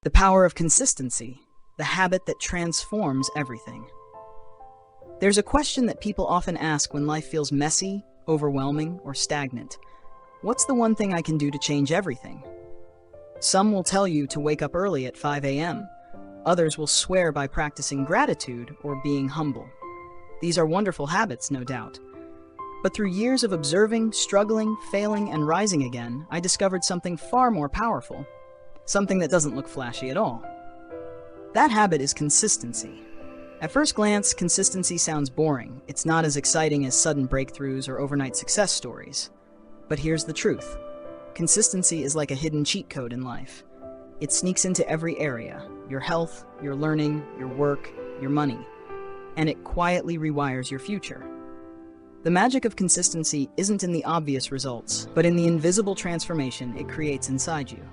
The power of consistency, the habit that transforms everything. There's a question that people often ask when life feels messy, overwhelming, or stagnant. What's the one thing I can do to change everything? Some will tell you to wake up early at 5 a.m. Others will swear by practicing gratitude or being humble. These are wonderful habits, no doubt. But through years of observing, struggling, failing, and rising again, I discovered something far more powerful. Something that doesn't look flashy at all. That habit is consistency. At first glance, consistency sounds boring. It's not as exciting as sudden breakthroughs or overnight success stories. But here's the truth. Consistency is like a hidden cheat code in life. It sneaks into every area: your health, your learning, your work, your money. And it quietly rewires your future. The magic of consistency isn't in the obvious results, but in the invisible transformation it creates inside you.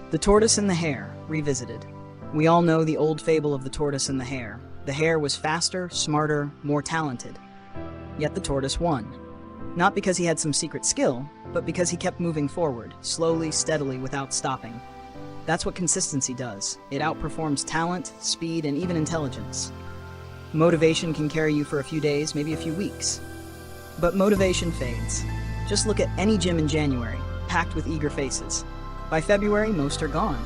The Tortoise and the Hare, revisited. We all know the old fable of the tortoise and the hare. The hare was faster, smarter, more talented. Yet the tortoise won. Not because he had some secret skill, but because he kept moving forward, slowly, steadily, without stopping. That's what consistency does. It outperforms talent, speed, and even intelligence. Motivation can carry you for a few days, maybe a few weeks. But motivation fades. Just look at any gym in January, packed with eager faces. By February, most are gone.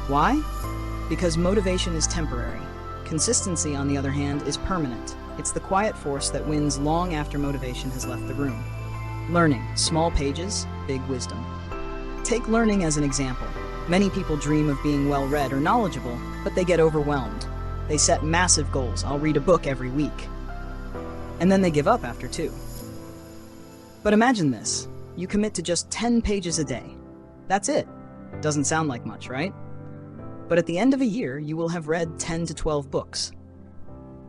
Why? Because motivation is temporary. Consistency, on the other hand, is permanent. It's the quiet force that wins long after motivation has left the room. Learning, small pages, big wisdom. Take learning as an example. Many people dream of being well-read or knowledgeable, but they get overwhelmed. They set massive goals. I'll read a book every week. And then they give up after 2. But imagine this. You commit to just 10 pages a day. That's it. Doesn't sound like much, right? But at the end of a year, you will have read 10 to 12 books.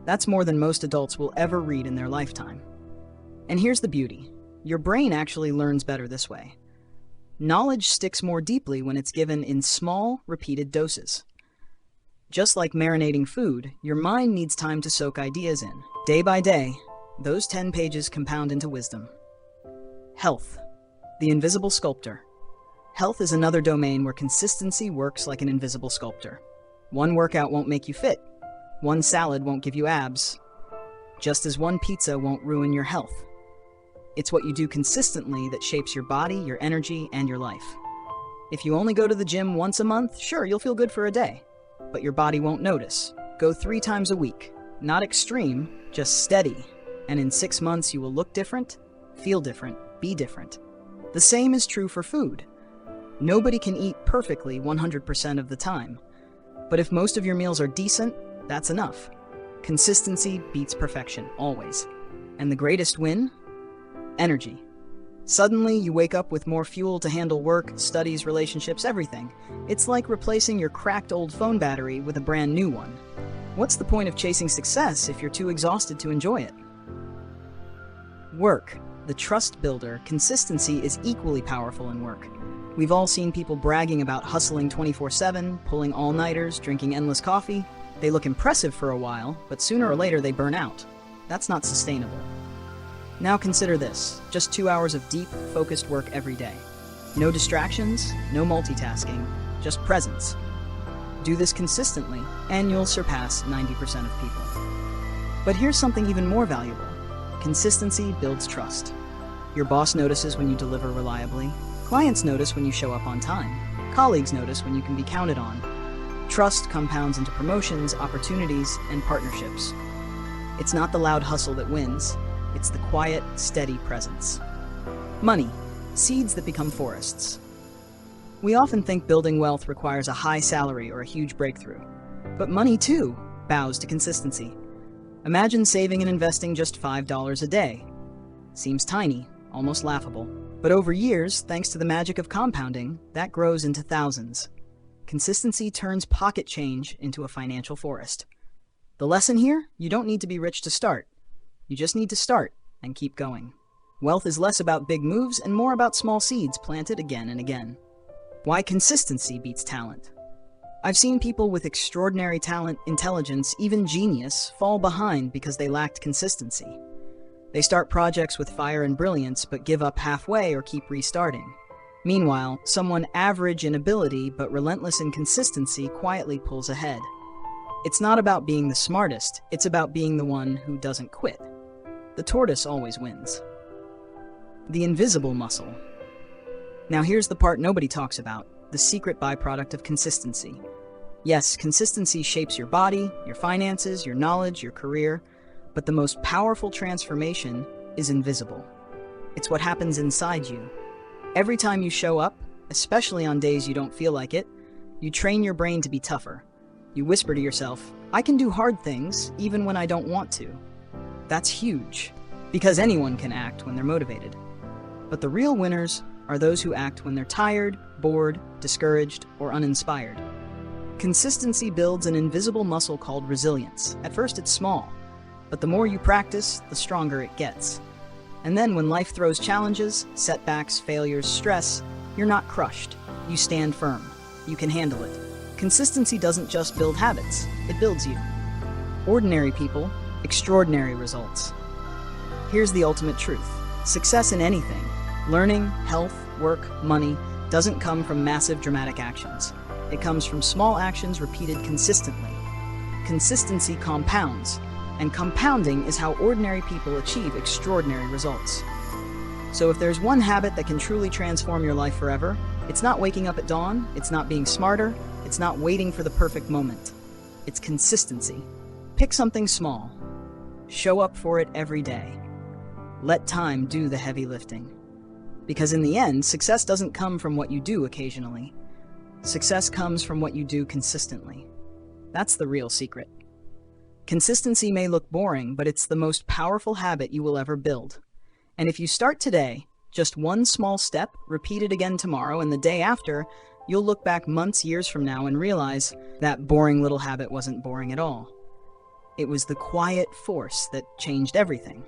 That's more than most adults will ever read in their lifetime. And here's the beauty. Your brain actually learns better this way. Knowledge sticks more deeply when it's given in small, repeated doses. Just like marinating food, your mind needs time to soak ideas in. Day by day, those 10 pages compound into wisdom. Health, the invisible sculptor. Health is another domain where consistency works like an invisible sculptor. One workout won't make you fit. One salad won't give you abs. Just as one pizza won't ruin your health. It's what you do consistently that shapes your body, your energy, and your life. If you only go to the gym once a month, sure, you'll feel good for a day. But your body won't notice. Go 3 times a week. Not extreme, just steady. And in 6 months, you will look different, feel different, be different. The same is true for food. Nobody can eat perfectly 100% of the time. But if most of your meals are decent, that's enough. Consistency beats perfection, always. And the greatest win? Energy. Suddenly, you wake up with more fuel to handle work, studies, relationships, everything. It's like replacing your cracked old phone battery with a brand new one. What's the point of chasing success if you're too exhausted to enjoy it? Work, the trust builder. Consistency is equally powerful in work. We've all seen people bragging about hustling 24/7, pulling all-nighters, drinking endless coffee. They look impressive for a while, but sooner or later they burn out. That's not sustainable. Now consider this, just 2 hours of deep, focused work every day. No distractions, no multitasking, just presence. Do this consistently, and you'll surpass 90% of people. But here's something even more valuable. Consistency builds trust. Your boss notices when you deliver reliably. Clients notice when you show up on time. Colleagues notice when you can be counted on. Trust compounds into promotions, opportunities, and partnerships. It's not the loud hustle that wins. It's the quiet, steady presence. Money, seeds that become forests. We often think building wealth requires a high salary or a huge breakthrough. But money, too, bows to consistency. Imagine saving and investing just $5 a day. Seems tiny, almost laughable. But over years, thanks to the magic of compounding, that grows into thousands. Consistency turns pocket change into a financial forest. The lesson here? You don't need to be rich to start. You just need to start and keep going. Wealth is less about big moves and more about small seeds planted again and again. Why consistency beats talent. I've seen people with extraordinary talent, intelligence, even genius, fall behind because they lacked consistency. They start projects with fire and brilliance, but give up halfway or keep restarting. Meanwhile, someone average in ability but relentless in consistency quietly pulls ahead. It's not about being the smartest, it's about being the one who doesn't quit. The tortoise always wins. The invisible muscle. Now here's the part nobody talks about, the secret byproduct of consistency. Yes, consistency shapes your body, your finances, your knowledge, your career, but the most powerful transformation is invisible. It's what happens inside you. Every time you show up, especially on days you don't feel like it, you train your brain to be tougher. You whisper to yourself, I can do hard things even when I don't want to. That's huge, because anyone can act when they're motivated. But the real winners are those who act when they're tired, bored, discouraged, or uninspired. Consistency builds an invisible muscle called resilience. At first it's small, but the more you practice, the stronger it gets. And then when life throws challenges, setbacks, failures, stress, you're not crushed. You stand firm. You can handle it. Consistency doesn't just build habits, it builds you. Ordinary people, extraordinary results. Here's the ultimate truth. Success in anything, learning, health, work, money, doesn't come from massive dramatic actions. It comes from small actions repeated consistently. Consistency compounds, and compounding is how ordinary people achieve extraordinary results. So if there's one habit that can truly transform your life forever, it's not waking up at dawn, it's not being smarter, it's not waiting for the perfect moment. It's consistency. Pick something small. Show up for it every day. Let time do the heavy lifting. Because in the end, success doesn't come from what you do occasionally. Success comes from what you do consistently. That's the real secret. Consistency may look boring, but it's the most powerful habit you will ever build. And if you start today, just one small step, repeat it again tomorrow, and the day after, you'll look back months, years from now and realize that boring little habit wasn't boring at all. It was the quiet force that changed everything.